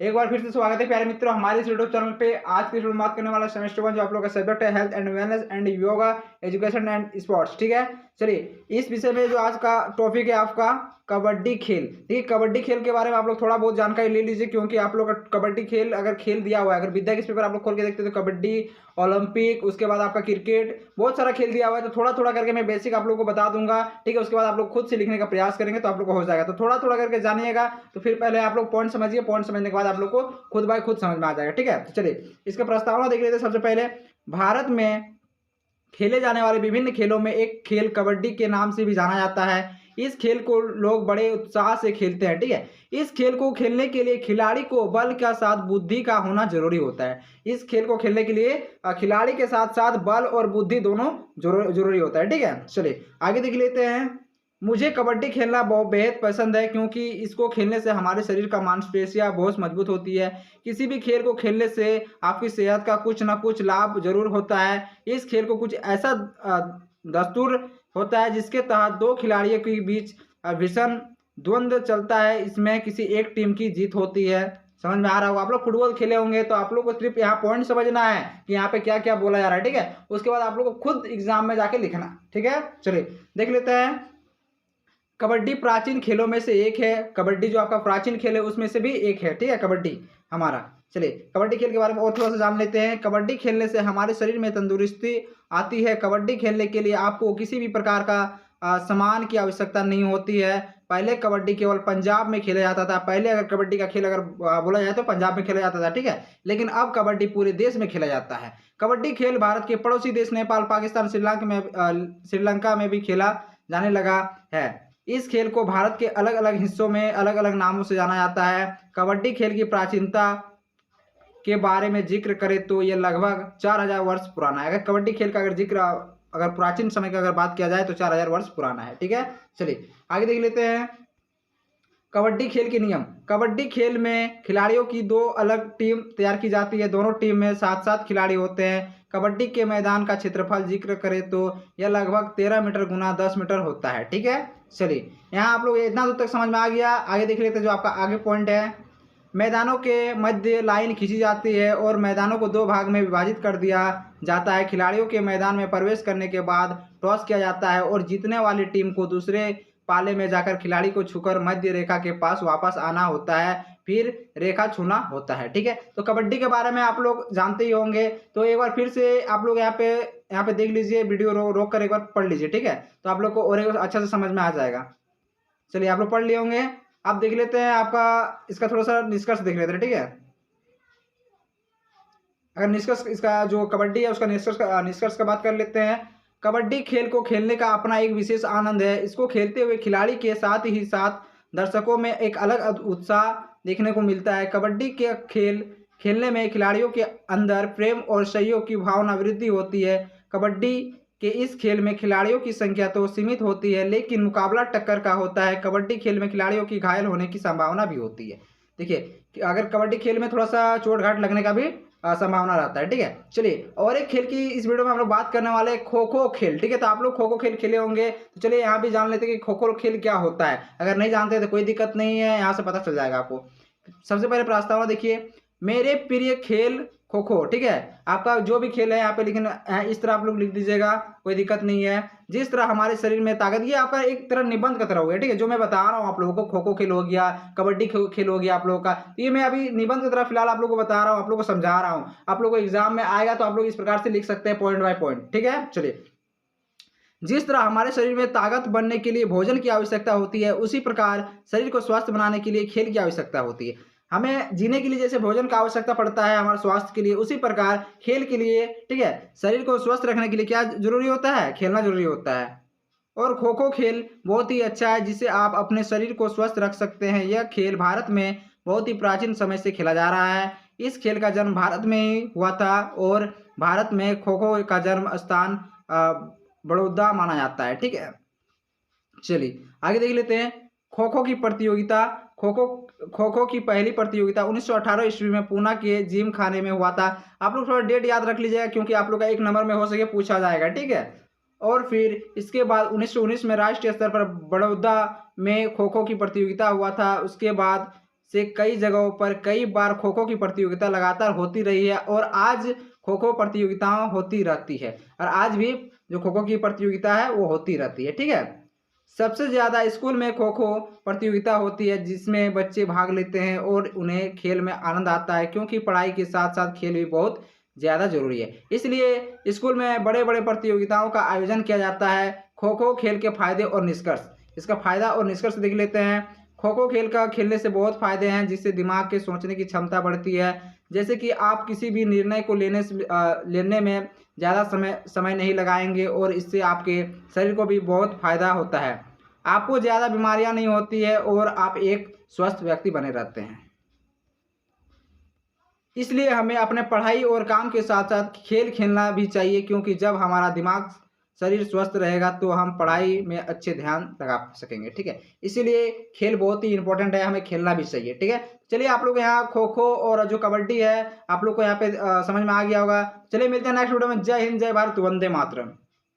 एक बार फिर से स्वागत है प्यारे मित्रों हमारे इस यूट्यूब चैनल पे। आज की वीडियो में बात करने वाला सेमेस्टर 1 जो आप लोग का सब्जेक्ट है health and wellness and yoga education and sports. ठीक है, चलिए इस विषय में जो आज का टॉपिक है आपका कबड्डी खेल। ठीक है, कबड्डी खेल के बारे में आप लोग थोड़ा बहुत जानकारी ले लीजिए, क्योंकि आप लोग का कबड्डी खेल अगर खेल दिया हुआ है, अगर विद्या के पेपर आप लोग खोल के देखते हैं तो कबड्डी, ओलंपिक, उसके बाद आपका क्रिकेट, बहुत सारा खेल दिया हुआ है। तो थोड़ा थोड़ा करके मैं बेसिक आप लोगों को बता दूंगा। ठीक है, उसके बाद आप लोग खुद से लिखने का प्रयास करेंगे तो आप लोग को हो जाएगा। तो थोड़ा थोड़ा करके जानिएगा। तो फिर पहले आप लोग पॉइंट समझिए, पॉइंट समझने के बाद आप लोग को खुद बाय खुद समझ में आ जाएगा। ठीक है, तो चलिए इसका प्रस्तावना देख लेते हैं। सबसे पहले, भारत में खेले जाने वाले विभिन्न खेलों में एक खेल कबड्डी के नाम से भी जाना जाता है। इस खेल को लोग बड़े उत्साह से खेलते हैं। ठीक है, इस खेल को खेलने के लिए खिलाड़ी को बल के साथ बुद्धि का होना जरूरी होता है। इस खेल को खेलने के लिए खिलाड़ी के साथ साथ बल और बुद्धि दोनों जरूरी होता है। ठीक है, चलिए आगे देख लेते हैं। मुझे कबड्डी खेलना बहुत बेहद पसंद है, क्योंकि इसको खेलने से हमारे शरीर का मांसपेशियां बहुत मजबूत होती है। किसी भी खेल को खेलने से आपकी सेहत का कुछ ना कुछ लाभ जरूर होता है। इस खेल को कुछ ऐसा दस्तूर होता है जिसके तहत दो खिलाड़ियों के बीच भीषण द्वंद्व चलता है। इसमें किसी एक टीम की जीत होती है। समझ में आ रहा होगा। आप लोग फुटबॉल खेले होंगे तो आप लोग को सिर्फ यहाँ पॉइंट समझना है कि यहाँ पे क्या क्या बोला जा रहा है। ठीक है, उसके बाद आप लोग को खुद एग्जाम में जाके लिखना। ठीक है, चलिए देख लेते हैं। कबड्डी प्राचीन खेलों में से एक है। कबड्डी जो आपका प्राचीन खेल है उसमें से भी एक है। ठीक है, कबड्डी हमारा। चलिए कबड्डी खेल के बारे में और थोड़ा सा जान लेते हैं। कबड्डी खेलने से हमारे शरीर में तंदुरुस्ती आती है। कबड्डी खेलने के लिए आपको किसी भी प्रकार का सामान की आवश्यकता नहीं होती है। पहले कबड्डी केवल पंजाब में खेला जाता था। पहले अगर कबड्डी का खेल अगर बोला जाए तो पंजाब में खेला जाता था। ठीक है, लेकिन अब कबड्डी पूरे देश में खेला जाता है। कबड्डी खेल भारत के पड़ोसी देश नेपाल, पाकिस्तान, श्रीलंका में भी खेला जाने लगा है। इस खेल को भारत के अलग अलग हिस्सों में अलग अलग नामों से जाना जाता है। कबड्डी खेल की प्राचीनता के बारे में जिक्र करें तो यह लगभग 4000 वर्ष पुराना है। अगर कबड्डी खेल का अगर प्राचीन समय का अगर बात किया जाए तो 4000 वर्ष पुराना है। ठीक है, चलिए आगे देख लेते हैं। कबड्डी खेल के नियम। कबड्डी खेल में खिलाड़ियों की दो अलग टीम तैयार की जाती है। दोनों टीम में 7-7 खिलाड़ी होते हैं। कबड्डी के मैदान का क्षेत्रफल जिक्र करें तो यह लगभग 13 मीटर गुना 10 मीटर होता है। ठीक है, चलिए यहाँ आप लोग इतना दूर तक समझ में आ गया। आगे देख लेते हैं जो आपका आगे पॉइंट है। मैदानों के मध्य लाइन खींची जाती है और मैदानों को दो भाग में विभाजित कर दिया जाता है। खिलाड़ियों के मैदान में प्रवेश करने के बाद टॉस किया जाता है और जीतने वाली टीम को दूसरे पाले में जाकर खिलाड़ी को छूकर मध्य रेखा के पास वापस आना होता है, फिर रेखा छूना होता है। ठीक है, तो कबड्डी के बारे में आप लोग जानते ही होंगे। तो एक बार फिर से आप लोग यहाँ पे देख लीजिए, वीडियो रोक कर एक बार पढ़ लीजिए। ठीक है, तो आप लोग को और एक बार अच्छा से समझ में आ जाएगा। चलिए आप लोग पढ़ लिए होंगे, अब देख लेते हैं आपका इसका थोड़ा सा निष्कर्ष देख लेते हैं। ठीक है, अगर निष्कर्ष इसका जो कबड्डी है उसका निष्कर्ष का बात कर लेते हैं। कबड्डी खेल को खेलने का अपना एक विशेष आनंद है। इसको खेलते हुए खिलाड़ी के साथ ही साथ दर्शकों में एक अलग उत्साह देखने को मिलता है। कबड्डी के खेल खेलने में खिलाड़ियों के अंदर प्रेम और सहयोग की भावना वृद्धि होती है। कबड्डी के इस खेल में खिलाड़ियों की संख्या तो सीमित होती है, लेकिन मुकाबला टक्कर का होता है। कबड्डी खेल में खिलाड़ियों की घायल होने की संभावना भी होती है। देखिए अगर कबड्डी खेल में थोड़ा सा चोट घाट लगने का भी संभावना रहता है। ठीक है, चलिए और एक खेल की इस वीडियो में हम लोग बात करने वाले हैं, खो खो खेल। ठीक है, तो आप लोग खो खो खेल खेले होंगे, तो चलिए यहाँ भी जान लेते हैं कि खो खो खेल क्या होता है। अगर नहीं जानते तो कोई दिक्कत नहीं है, यहाँ से पता चल जाएगा आपको। सबसे पहले प्रस्तावना देखिए। मेरे प्रिय खेल खो खो। ठीक है, आपका जो भी खेल है यहाँ पे लिखना इस तरह आप लोग लिख दीजिएगा, कोई दिक्कत नहीं है। जिस तरह हमारे शरीर में ताकत, ये आपका एक तरह निबंध का तरह हो गया। ठीक है, जो मैं बता रहा हूँ आप लोगों को, खो खो खेल हो गया, कबड्डी खेल हो गया आप लोगों का, ये मैं अभी निबंध की तरह फिलहाल आप लोगों को बता रहा हूँ, आप लोगों को समझा रहा हूँ। आप लोगों को एग्जाम में आएगा तो आप लोग इस प्रकार से लिख सकते हैं, पॉइंट बाय पॉइंट। ठीक है, चलिए। जिस तरह हमारे शरीर में ताकत बनने के लिए भोजन की आवश्यकता होती है, उसी प्रकार शरीर को स्वस्थ बनाने के लिए खेल की आवश्यकता होती है। हमें जीने के लिए जैसे भोजन का आवश्यकता पड़ता है हमारे स्वास्थ्य के लिए, उसी प्रकार खेल के लिए, ठीक है, शरीर को स्वस्थ रखने के लिए क्या जरूरी होता है? खेलना जरूरी होता है। और खो खो खेल बहुत ही अच्छा है, जिससे आप अपने शरीर को स्वस्थ रख सकते हैं। यह खेल भारत में बहुत ही प्राचीन समय से खेला जा रहा है। इस खेल का जन्म भारत में ही हुआ था और भारत में खो खो का जन्म स्थान बड़ौदा माना जाता है। ठीक है, चलिए आगे देख लेते हैं। खो खो की प्रतियोगिता। खो खो की पहली प्रतियोगिता 1918 ईस्वी में पूना के जिम खाने में हुआ था। आप लोग थोड़ा डेट याद रख लीजिएगा, क्योंकि आप लोग का एक नंबर में हो सके पूछा जाएगा। ठीक है, और फिर इसके बाद 1919 में राष्ट्रीय स्तर पर बड़ौदा में खो खो की प्रतियोगिता हुआ था। उसके बाद से कई जगहों पर कई बार खो खो की प्रतियोगिता लगातार होती रही है और आज खो खो प्रतियोगिताएं होती रहती है और आज भी जो खो खो की प्रतियोगिता है वो होती रहती है। ठीक है, सबसे ज़्यादा स्कूल में खो खो प्रतियोगिता होती है जिसमें बच्चे भाग लेते हैं और उन्हें खेल में आनंद आता है, क्योंकि पढ़ाई के साथ साथ खेल भी बहुत ज़्यादा ज़रूरी है। इसलिए स्कूल में बड़े बड़े प्रतियोगिताओं का आयोजन किया जाता है। खो खो खेल के फायदे और निष्कर्ष, इसका फायदा और निष्कर्ष देख लेते हैं। खो खो खेल का खेलने से बहुत फायदे हैं, जिससे दिमाग के सोचने की क्षमता बढ़ती है। जैसे कि आप किसी भी निर्णय को लेने में ज़्यादा समय नहीं लगाएंगे और इससे आपके शरीर को भी बहुत फायदा होता है। आपको ज़्यादा बीमारियां नहीं होती है और आप एक स्वस्थ व्यक्ति बने रहते हैं। इसलिए हमें अपने पढ़ाई और काम के साथ साथ खेल खेलना भी चाहिए, क्योंकि जब हमारा दिमाग शरीर स्वस्थ रहेगा तो हम पढ़ाई में अच्छे ध्यान लगा सकेंगे। ठीक है, इसीलिए खेल बहुत ही इंपॉर्टेंट है, हमें खेलना भी चाहिए। ठीक है, चलिए आप लोग यहाँ खो खो और जो कबड्डी है आप लोग को यहाँ पे समझ में आ गया होगा। चलिए मिलते हैं नेक्स्ट वीडियो में। जय हिंद, जय भारत, वंदे मातरम।